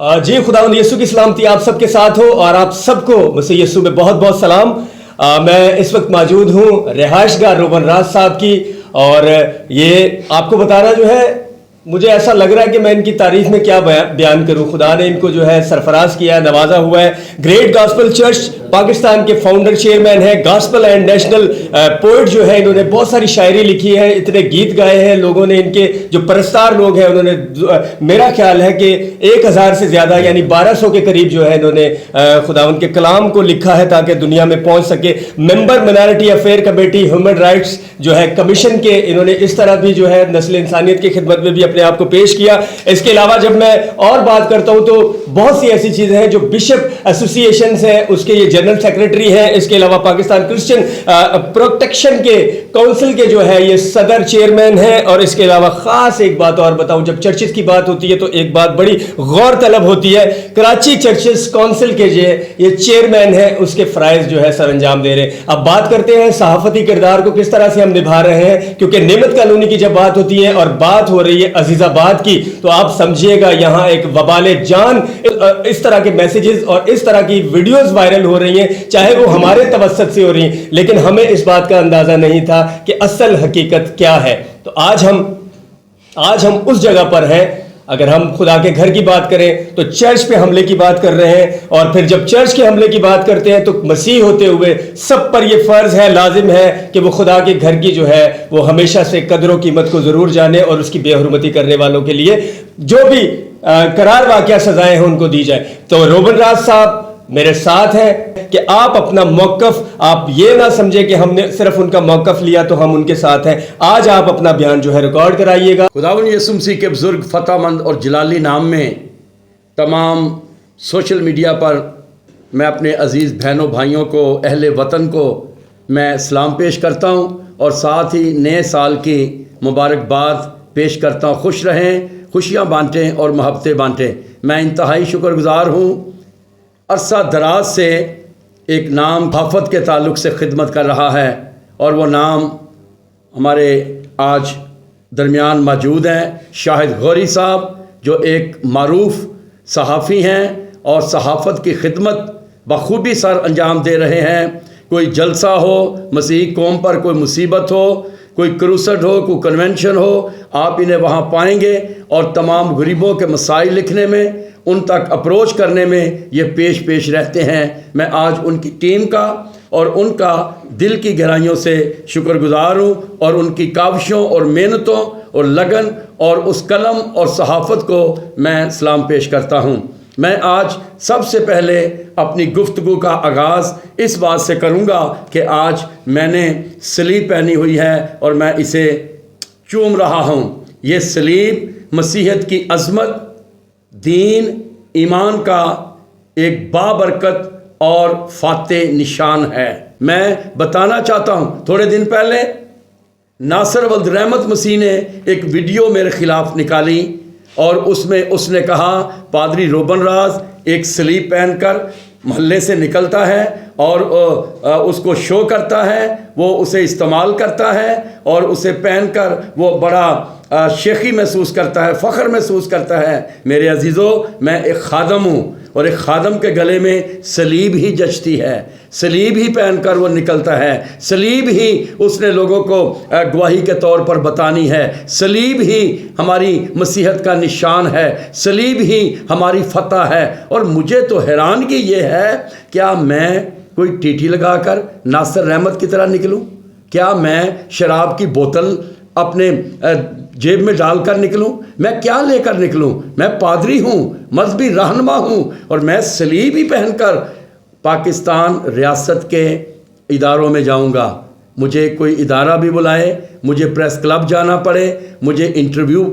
जी खुदावंद यीशु की सलामती आप सबके साथ हो और आप सबको मसीह यीशु में बहुत बहुत सलाम। मैं इस वक्त मौजूद हूँ रिहाइशगाह रोबन राज साहब की, और ये आपको बताना जो है मुझे ऐसा लग रहा है कि मैं इनकी तारीफ में क्या बयान करूं। खुदा ने इनको जो है सरफराज किया, नवाजा हुआ है। ग्रेट गॉस्पल चर्च पाकिस्तान के फाउंडर चेयरमैन है, गॉस्पल एंड नेशनल पोएट जो है, इन्होंने बहुत सारी शायरी लिखी है, इतने गीत गाए हैं लोगों ने। इनके जो परस्तार लोग हैं उन्होंने मेरा ख्याल है कि 1000 से ज़्यादा यानी 1200 के करीब जो है इन्होंने खुदावंद के कलाम को लिखा है ताकि दुनिया में पहुंच सके। Member minority affair committee human rights जो है कमीशन के, इन्होंने इस तरह भी जो है नस्ल इंसानियत की खिदमत में भी अपने आप को पेश किया। इसके अलावा जब मैं और बात करता हूं तो बहुत सी ऐसी चीजें हैं जो बिशप एसोसिएशन है उसके ये जनरल सेक्रेटरी हैं। इसके अलावा पाकिस्तान क्रिश्चियन प्रोटेक्शन के काउंसिल के जो है ये सदर चेयरमैन हैं। और इसके अलावा खास एक बात और बताऊं, जब चर्चिस की बात होती है तो एक बात बड़ी गौर तलब होती है, कराची चर्चिस काउंसिल के जो ये चेयरमैन है उसके फराइज जो है सर अंजाम दे रहे हैं। अब बात करते हैं सहाफती किरदार को किस तरह से हम निभा रहे हैं, क्योंकि नेमत कानूनी की जब बात होती है और बात हो रही है अजीजाबाद की, तो आप समझिएगा यहां एक वबाले जान इस तरह के मैसेजेस और इस तरह की वीडियोस वायरल हो रही हैं, चाहे वो हमारे तवस्सुत से हो रही हैं, लेकिन हमें इस बात का अंदाजा नहीं था कि असल हकीकत क्या है। तो आज हम उस जगह पर हैं। अगर हम खुदा के घर की बात करें तो चर्च पे हमले की बात कर रहे हैं, और फिर जब चर्च के हमले की बात करते हैं तो मसीह होते हुए सब पर यह फर्ज है, लाजिम है कि वो खुदा के घर की जो है वो हमेशा से कदर कीमत को जरूर जाने और उसकी बेहुरमती करने वालों के लिए जो भी करार वाक़या सजाएं हैं उनको दी जाए। तो रोबन राज साहब मेरे साथ है कि आप अपना मौकफ, आप ये ना समझे कि हमने सिर्फ उनका मौकफ लिया तो हम उनके साथ हैं। आज आप अपना बयान जो है रिकॉर्ड कराइएगा। खुदावंद यीशु मसीह के बुजुर्ग फतेहमंद और जलाली नाम में तमाम सोशल मीडिया पर मैं अपने अजीज़ बहनों भाइयों को, अहले वतन को मैं सलाम पेश करता हूँ और साथ ही नए साल की मुबारकबाद पेश करता हूँ। खुश रहें, खुशियाँ बांटें और मोहब्बतें बांटें। मैं इंतहाई शुक्रगुजार हूँ। अरसा दराज से एक नाम हाफत के ताल्लुक़ से खिदमत कर रहा है और वो नाम हमारे आज दरमियान मौजूद हैं शाहिद गौरी साहब, जो एक मारूफ सहाफ़ी हैं और सहाफ़त की खिदमत बखूबी सर अंजाम दे रहे हैं। कोई जलसा हो, मसीही कौम पर कोई मुसीबत हो, कोई क्रूसड हो, कोई कन्वेंशन हो, आप इन्हें वहाँ पाएंगे और तमाम गरीबों के मसाइल लिखने में, उन तक अप्रोच करने में ये पेश रहते हैं। मैं आज उनकी टीम का और उनका दिल की गहराइयों से शुक्रगुजार हूँ और उनकी काविशों और मेहनतों और लगन और उस कलम और सहाफ़त को मैं सलाम पेश करता हूँ। मैं आज सबसे पहले अपनी गुफ्तगू का आगाज़ इस बात से करूँगा कि आज मैंने सलीब पहनी हुई है और मैं इसे चूम रहा हूँ। ये सलीब मसीहत की अज़मत, दीन, ईमान का एक बाबरकत और फाते निशान है। मैं बताना चाहता हूँ, थोड़े दिन पहले नासिर वल्द रहमत मसीह ने एक वीडियो मेरे ख़िलाफ़ निकाली और उसमें उसने कहा पादरी रोबन राज एक सलीब पहनकर महल्ले से निकलता है और उसको शो करता है, वो उसे इस्तेमाल करता है और उसे पहनकर वो बड़ा शेखी महसूस करता है, फ़ख्र महसूस करता है। मेरे अजीज़ों, मैं एक खादम हूँ और एक खादम के गले में सलीब ही जचती है, सलीब ही पहनकर वो निकलता है, सलीब ही उसने लोगों को गवाही के तौर पर बतानी है, सलीब ही हमारी मसीहत का निशान है, सलीब ही हमारी फतह है। और मुझे तो हैरानगी ये है, क्या मैं कोई टीटी लगाकर नासिर रहमत की तरह निकलूं? क्या मैं शराब की बोतल अपने जेब में डालकर निकलूं? मैं क्या लेकर निकलूं? मैं पादरी हूं, मजहबी रहनुमा हूं और मैं सलीब ही पहनकर पाकिस्तान रियासत के इदारों में जाऊंगा। मुझे कोई इदारा भी बुलाए, मुझे प्रेस क्लब जाना पड़े, मुझे इंटरव्यू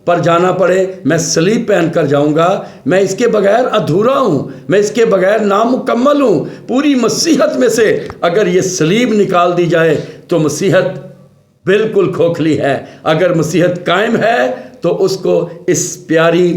पर जाना पड़े, मैं सलीब पहनकर जाऊंगा। मैं इसके बगैर अधूरा हूँ, मैं इसके बगैर नामुकम्मल हूँ। पूरी मसीहत में से अगर ये सलीब निकाल दी जाए तो मसीहत बिल्कुल खोखली है। अगर मसीहत कायम है तो उसको इस प्यारी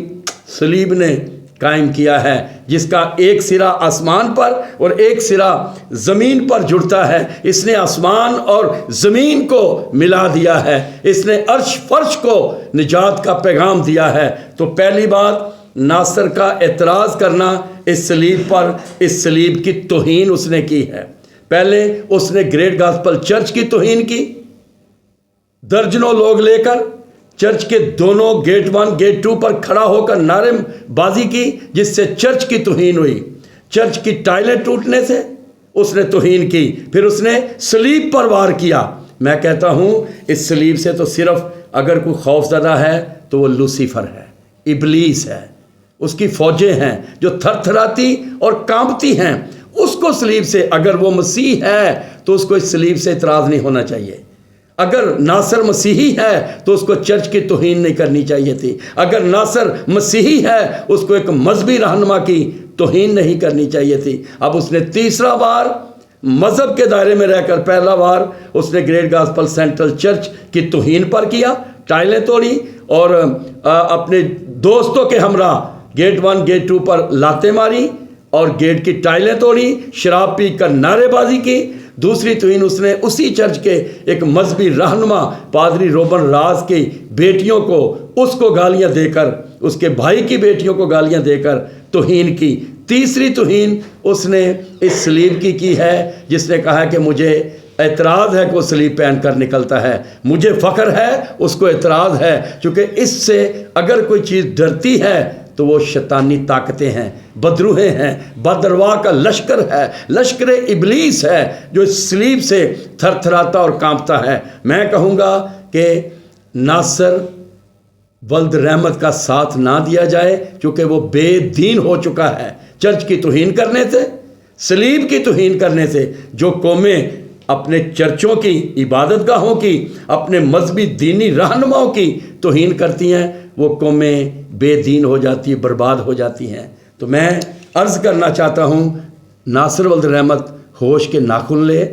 सलीब ने कायम किया है, जिसका एक सिरा आसमान पर और एक सिरा ज़मीन पर जुड़ता है। इसने आसमान और ज़मीन को मिला दिया है, इसने अर्श फर्श को निजात का पैगाम दिया है। तो पहली बात, ناصر کا اعتراض کرنا اس سلیب پر، اس سلیب کی توہین اس نے کی ہے۔ پہلے اس نے گریٹ گاسپل چرچ کی توہین کی، درجنوں لوگ لے کر چرچ کے دونوں گیٹ 1 گیٹ 2 پر کھڑا ہو کر نعرے بازی کی، جس سے چرچ کی توہین ہوئی۔ چرچ کی ٹائلیں ٹوٹنے سے اس نے توہین کی، پھر اس نے سلیب پر وار کیا۔ میں کہتا ہوں اس سلیب سے تو صرف اگر کوئی خوف زدہ ہے تو وہ لوسیفر ہے، ابلیس ہے، اس کی فوجیں ہیں جو تھر تھراتی اور کانپتی ہیں۔ اس کو سلیب سے، اگر وہ مسیح ہے تو اس کو اس سلیب سے اعتراض نہیں ہونا چاہیے۔ اگر ناصر مسیحی ہے تو اس کو چرچ کی توہین نہیں کرنی چاہیے تھی۔ اگر ناصر مسیحی ہے اس کو ایک مذہبی رہنما کی توہین نہیں کرنی چاہیے تھی۔ اب اس نے تیسرا بار مذہب کے دائرے میں رہ کر، پہلا بار اس نے گریٹ گاسپل سینٹرل چرچ کی توہین پر کیا، ٹائلیں توڑی اور اپنے دوستوں کے ہمراہ گیٹ 1 گیٹ 2 پر لاتیں ماری اور گیٹ کی ٹائلیں توڑی، شراب پی کر نعرے بازی کی۔ دوسری توہین اس نے اسی چرچ کے ایک مذہبی رہنما پادری روبن راز کی بیٹیوں کو، اس کو گالیاں دے کر، اس کے بھائی کی بیٹیوں کو گالیاں دے کر توہین کی۔ تیسری توہین اس نے اس سلیب کی ہے، جس نے کہا کہ مجھے اعتراض ہے کہ وہ سلیب پہن کر نکلتا ہے، مجھے فخر ہے، اس کو اعتراض ہے، کیونکہ اس سے اگر کوئی چیز ڈرتی ہے تو وہ شیطانی طاقتیں ہیں، بدروحیں ہیں، بدرواہ کا لشکر ہے، لشکر ابلیس ہے جو اس سلیب سے تھر تھراتا اور کانپتا ہے۔ میں کہوں گا کہ ناصر ولد رحمت کا ساتھ نہ دیا جائے، کیونکہ وہ بے دین ہو چکا ہے۔ چرچ کی توہین کرنے سے، سلیب کی توہین کرنے سے جو قومیں اپنے چرچوں کی، عبادت گاہوں کی، اپنے مذہبی دینی رہنماؤں کی توہین کرتی ہیں، وہ قومیں بے دین ہو جاتی ہیں، برباد ہو جاتی ہیں۔ تو میں عرض کرنا چاہتا ہوں، ناصر ولد رحمت ہوش کے ناخن لے۔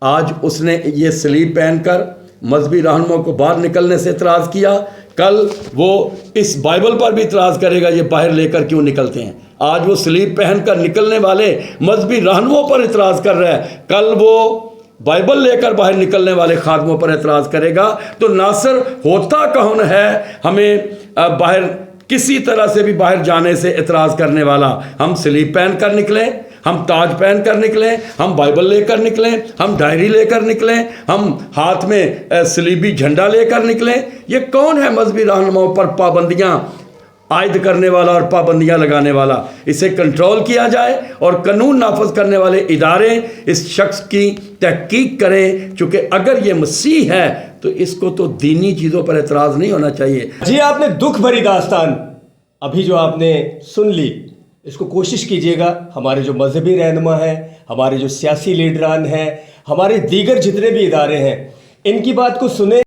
آج اس نے یہ سلیب پہن کر مذہبی رہنماؤں کو باہر نکلنے سے اعتراض کیا، کل وہ اس بائبل پر بھی اعتراض کرے گا، یہ باہر لے کر کیوں نکلتے ہیں۔ آج وہ سلیب پہن کر نکلنے والے مذہبی رہنماؤں پر اعتراض کر رہا ہے، کل وہ بائبل لے کر باہر نکلنے والے خادموں پر اعتراض کرے گا۔ تو ناصر ہوتا کون ہے ہمیں باہر کسی طرح سے بھی باہر جانے سے اعتراض کرنے والا؟ ہم سلیب پہن کر نکلیں، ہم تاج پہن کر نکلیں، ہم بائبل لے کر نکلیں، ہم ڈائری لے کر نکلیں، ہم ہاتھ میں صلیبی جھنڈا لے کر نکلیں، یہ کون ہے مذہبی رہنماؤں پر پابندیاں عائد کرنے والا اور پابندیاں لگانے والا؟ اسے کنٹرول کیا جائے اور قانون نافذ کرنے والے ادارے اس شخص کی تحقیق کریں، چونکہ اگر یہ مسیح ہے تو اس کو تو دینی چیزوں پر اعتراض نہیں ہونا چاہیے۔ جی آپ نے دکھ بھری داستان ابھی جو آپ نے سن لی، اس کو کوشش کیجئے گا ہمارے جو مذہبی رہنما ہیں، ہمارے جو سیاسی لیڈران ہیں، ہمارے دیگر جتنے بھی ادارے ہیں، ان کی بات کو سنیں۔